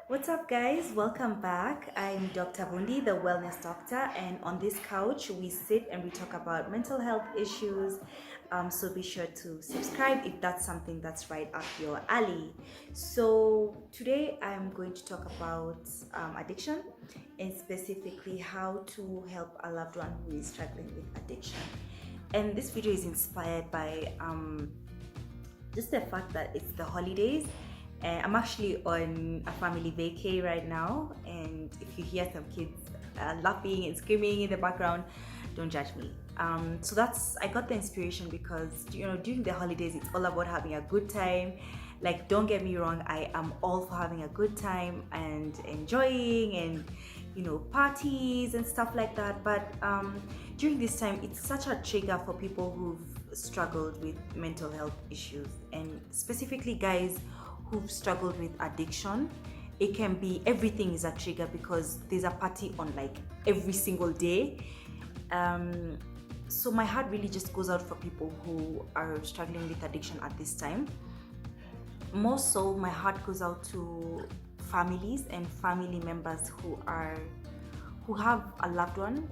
What's up, guys? Welcome back. I'm Dr. Vundi, the wellness doctor, and on this couch we sit and we talk about mental health issues. So be sure to subscribe if that's something that's right up your alley. So today I'm going to talk about addiction, and specifically how to help a loved one who is struggling with addiction. And this video is inspired by just the fact that it's the holidays. I'm actually on a family vacay right now, and if you hear some kids laughing and screaming in the background, don't judge me. So I got the inspiration because during the holidays it's all about having a good time. Like, don't get me wrong, I am all for having a good time and enjoying and parties and stuff like that. But during this time, it's such a trigger for people who've struggled with mental health issues, and specifically guys who've struggled with addiction. It can be everything is a trigger because there's a party on like every single day. So my heart really just goes out for people who are struggling with addiction at this time. More so, my heart goes out to families and family members who have a loved one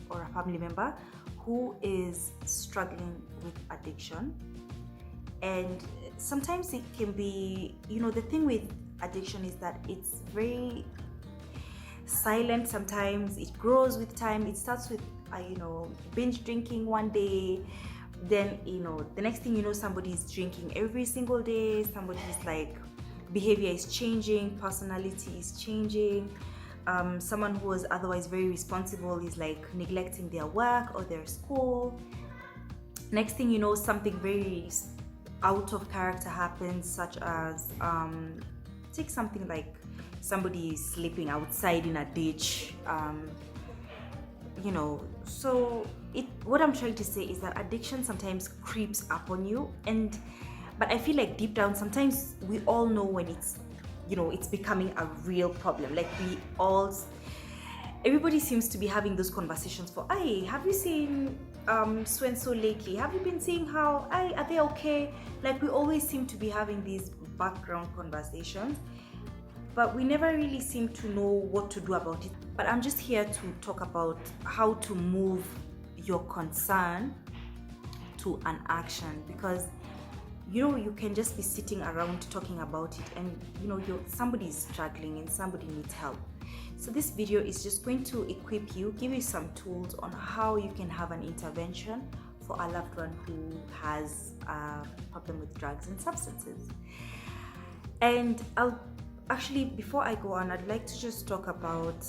or a family member who is struggling with addiction. And sometimes it can be, the thing with addiction is that it's very silent. Sometimes it grows with time. It starts with binge drinking one day, then the next thing somebody is drinking every single day. Somebody's like behavior is changing, personality is changing. Someone who was otherwise very responsible is like neglecting their work or their school. Next thing you know, something very out of character happens, such as take something like somebody is sleeping outside in a ditch. So what I'm trying to say is that addiction sometimes creeps up on you, but I feel like deep down sometimes we all know when it's becoming a real problem. Like everybody seems to be having those conversations for, hey, have you seen so and so lately? Have you been seeing how, are they okay? Like, we always seem to be having these background conversations, but we never really seem to know what to do about it. But I'm just here to talk about how to move your concern to an action, because you can just be sitting around talking about it, and somebody is struggling and somebody needs help. So this video is just going to equip you, give you some tools on how you can have an intervention for a loved one who has a problem with drugs and substances. And before I go on, I'd like to just talk about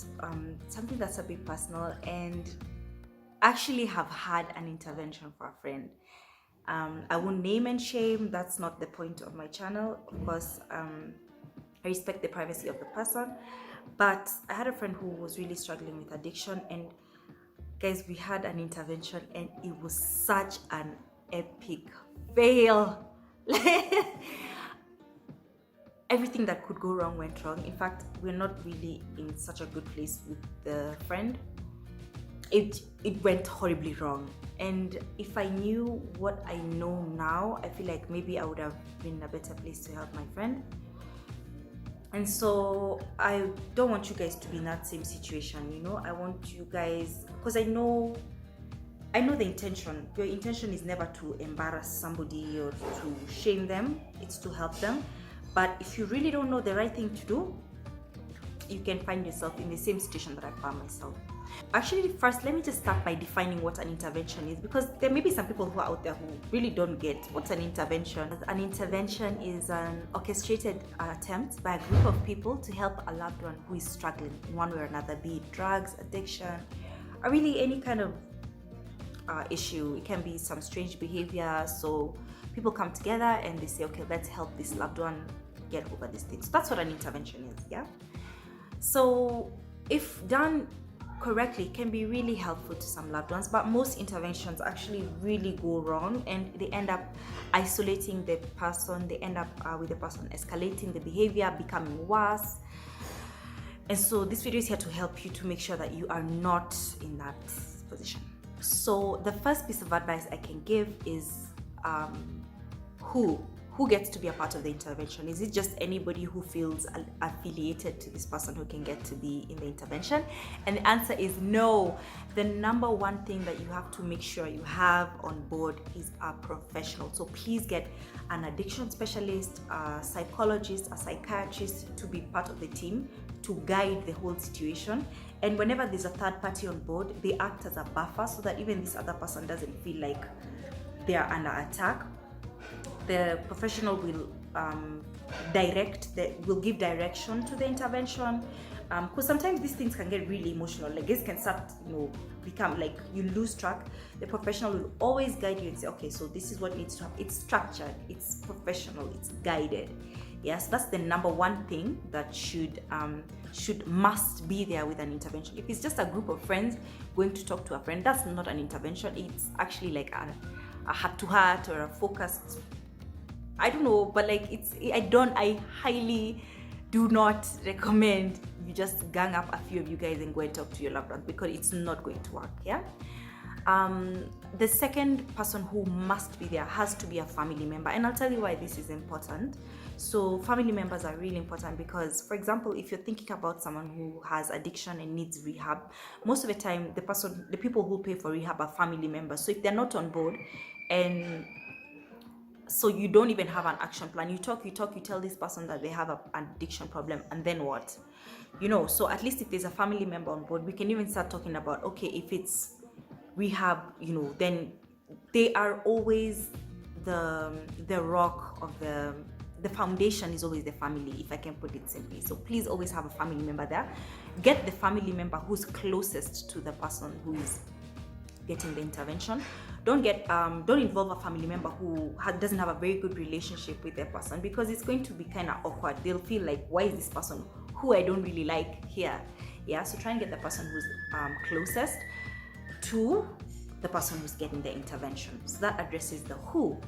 something that's a bit personal, and actually have had an intervention for a friend. I won't name and shame. That's not the point of my channel. Of course, I respect the privacy of the person. But I had a friend who was really struggling with addiction, and guys, we had an intervention, and it was such an epic fail. Everything that could go wrong went wrong. In fact, we're not really in such a good place with the friend. It went horribly wrong. And if I knew what I know now, I feel like maybe I would have been in a better place to help my friend. And so I don't want you guys to be in that same situation. I want you guys, because I know the intention. Your intention is never to embarrass somebody or to shame them. It's to help them. But if you really don't know the right thing to do, you can find yourself in the same situation that I found myself. Actually, first, let me just start by defining what an intervention is, because there may be some people who are out there who really don't get what's an intervention. An intervention is an orchestrated attempt by a group of people to help a loved one who is struggling in one way or another, be it drugs, addiction, or really any kind of issue. It can be some strange behavior. So people come together and they say, okay, let's help this loved one get over this thing. So that's what an intervention is, yeah? So if done correctly, it can be really helpful to some loved ones, but most interventions actually really go wrong, and they end up isolating the person. They end up with the person escalating the behavior, becoming worse. And so this video is here to help you to make sure that you are not in that position. So the first piece of advice I can give is who who gets to be a part of the intervention? Is it just anybody who feels affiliated to this person who can get to be in the intervention? And the answer is no. The number one thing that you have to make sure you have on board is a professional. So please get an addiction specialist, a psychologist, a psychiatrist to be part of the team to guide the whole situation. And whenever there's a third party on board, they act as a buffer so that even this other person doesn't feel like they are under attack. The professional will will give direction to the intervention, because sometimes these things can get really emotional. Like this can start, become like you lose track. The professional will always guide you and say, okay, so this is what needs to happen. It's structured, it's professional, it's guided. Yes, that's the number one thing that must be there with an intervention. If it's just a group of friends going to talk to a friend, that's not an intervention. It's actually like a heart-to-heart or a focused, I don't know, but like I highly do not recommend you just gang up a few of you guys and go and talk to your loved ones, because it's not going to work. Yeah. The second person who must be there has to be a family member, and I'll tell you why this is important. So family members are really important because, for example, if you're thinking about someone who has addiction and needs rehab, most of the time the people who pay for rehab are family members. So if they're not on board, and so you don't even have an action plan, you tell this person that they have an addiction problem, and then what? So at least if there's a family member on board, we can even start talking about, okay, if it's rehab, then they are always the rock of the foundation is always the family, if I can put it simply. So please always have a family member there. Get the family member who's closest to the person who is getting the intervention. Don't involve a family member who doesn't have a very good relationship with their person, because it's going to be kind of awkward. They'll feel like, why is this person who I don't really like here? Yeah, so try and get the person who's closest to the person who's getting the intervention. So that addresses the who.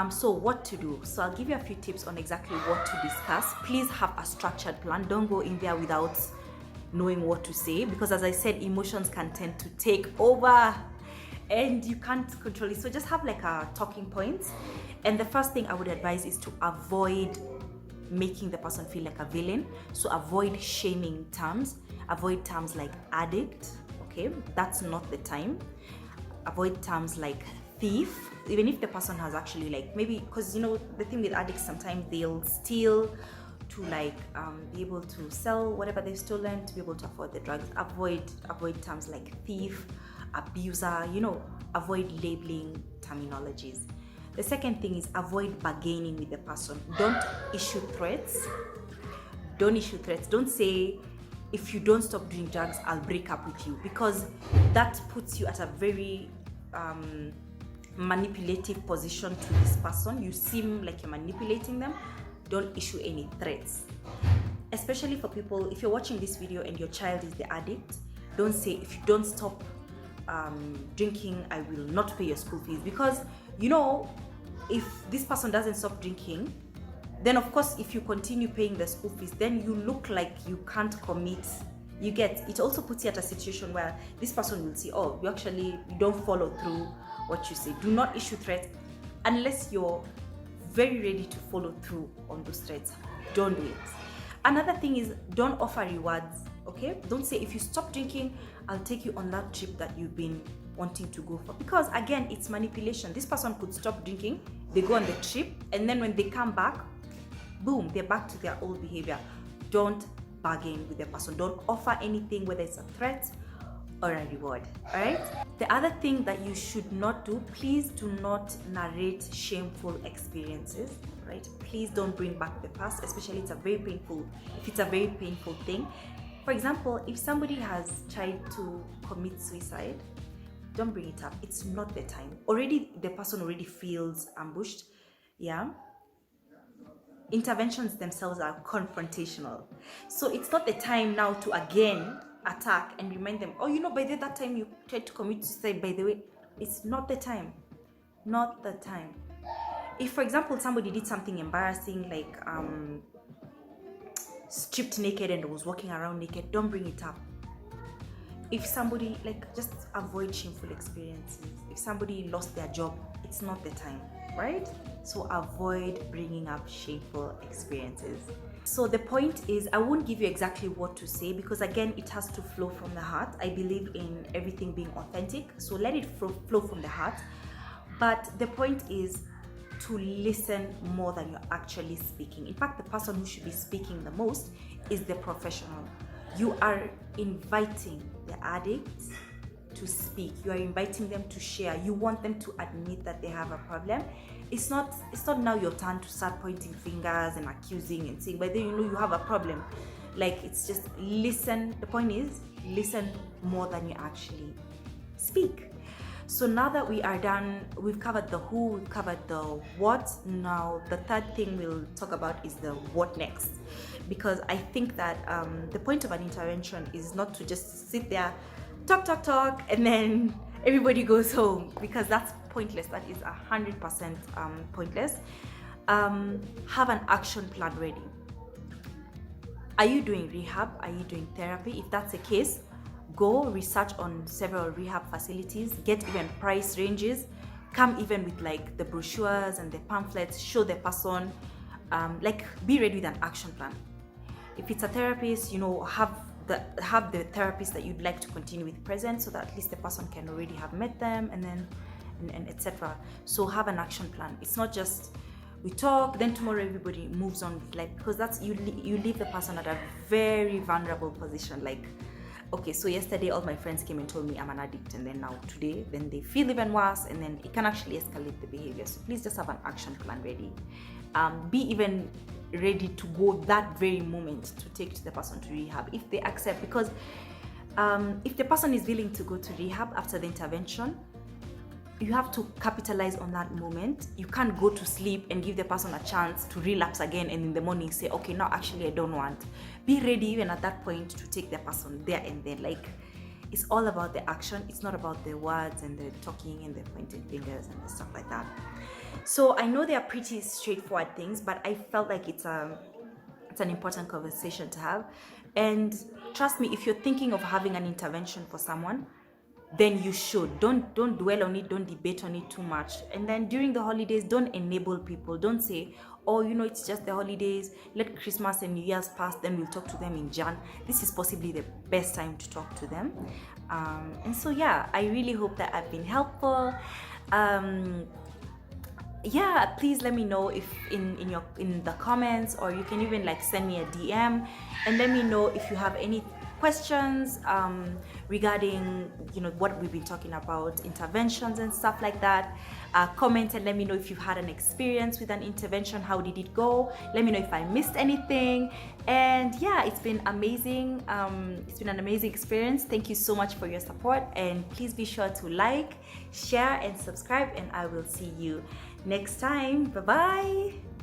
So what to do. So I'll give you a few tips on exactly what to discuss. Please have a structured plan. Don't go in there without knowing what to say, because as I said, emotions can tend to take over and you can't control it. So just have like a talking points. And the first thing I would advise is to avoid making the person feel like a villain. So avoid shaming terms. Avoid terms like addict. Okay, that's not the time. Avoid terms like thief, even if the person has actually, like, maybe, because the thing with addicts, sometimes they'll steal to be able to sell whatever they've stolen to be able to afford the drugs. Avoid terms like thief, abuser, avoid labeling terminologies. The second thing is avoid bargaining with the person. Don't issue threats. Don't say, if you don't stop doing drugs, I'll break up with you, because that puts you at a very manipulative position to this person. You seem like you're manipulating them. Don't issue any threats. Especially for people, if you're watching this video and your child is the addict, don't say, if you don't stop drinking, I will not pay your school fees. Because if this person doesn't stop drinking, then of course if you continue paying the school fees, then you look like you can't commit. You get it. Also puts you at a situation where this person will see, oh, you don't follow through what you say. Do not issue threats unless you're very ready to follow through on those threats. Don't do it. Another thing is, don't offer rewards. Okay, don't say, if you stop drinking, I'll take you on that trip that you've been wanting to go for, because again, it's manipulation. This person could stop drinking, they go on the trip, and then when they come back, boom, they're back to their old behavior. Don't bargain with the person. Don't offer anything, whether it's a threat or a reward. All right. The other thing that you should not do, please do not narrate shameful experiences. Right? Please don't bring back the past, especially if it's a very painful thing. For example, if somebody has tried to commit suicide, don't bring it up. It's not the time. The person already feels ambushed. Yeah. Interventions themselves are confrontational. So it's not the time now to again attack and remind them, oh, by that time you tried to commit suicide, by the way. It's not the time. Not the time. If, for example, somebody did something embarrassing, like stripped naked and was walking around naked, don't bring it up. If somebody, just avoid shameful experiences. If somebody lost their job, it's not the time. right? So avoid bringing up shameful experiences. So the point is, I won't give you exactly what to say because again, it has to flow from the heart. I believe in everything being authentic, so let it flow from the heart. But the point is to listen more than you're actually speaking. In fact, the person who should be speaking the most is the professional. You are inviting the addicts to speak. You are inviting them to share. You want them to admit that they have a problem. It's not now your turn to start pointing fingers and accusing and saying whether you know you have a problem. Like, it's just listen. The point is, listen more than you actually speak. So now that we are done, we've covered the who, we've covered the what. Now the third thing we'll talk about is the what next, because I think that the point of an intervention is not to just sit there, talk, and then everybody goes home, because that's pointless. That is 100% pointless. Have an action plan ready. Are you doing rehab? Are you doing therapy? If that's the case, go research on several rehab facilities, get even price ranges, come even with like the brochures and the pamphlets, show the person, like be ready with an action plan. If it's a therapist, you know, have the therapist that you'd like to continue with present, so that at least the person can already have met them, and then and etc. So have an action plan. It's not just we talk, then tomorrow everybody moves on with life, because that's you leave the person at a very vulnerable position. Like, okay, so yesterday all my friends came and told me I'm an addict, and then now today, then they feel even worse, and then it can actually escalate the behavior. So please just have an action plan ready. Be even ready to go that very moment to take to the person to rehab if they accept, because if the person is willing to go to rehab after the intervention, you have to capitalize on that moment. You can't go to sleep and give the person a chance to relapse again and in the morning say, okay, no, actually I don't want. Be ready even at that point to take the person there and then. Like, it's all about the action. It's not about the words and the talking and the pointing fingers and the stuff like that. So I know they are pretty straightforward things, but I felt like it's an important conversation to have. And trust me, if you're thinking of having an intervention for someone, then you should. Don't dwell on it, don't debate on it too much. And then during the holidays, don't enable people. Don't say, oh, you know, it's just the holidays, let Christmas and New Year's pass, then we'll talk to them in Jan. This is possibly the best time to talk to them. And so yeah, I really hope that I've been helpful. Yeah, please let me know if in the comments, or you can even like send me a DM and let me know if you have any questions regarding, you know, what we've been talking about, interventions and stuff like that. Comment and let me know if you've had an experience with an intervention. How did it go? Let me know if I missed anything. And yeah, it's been amazing. It's been an amazing experience. Thank you so much for your support, and please be sure to like, share and subscribe, and I will see you next time. Bye bye.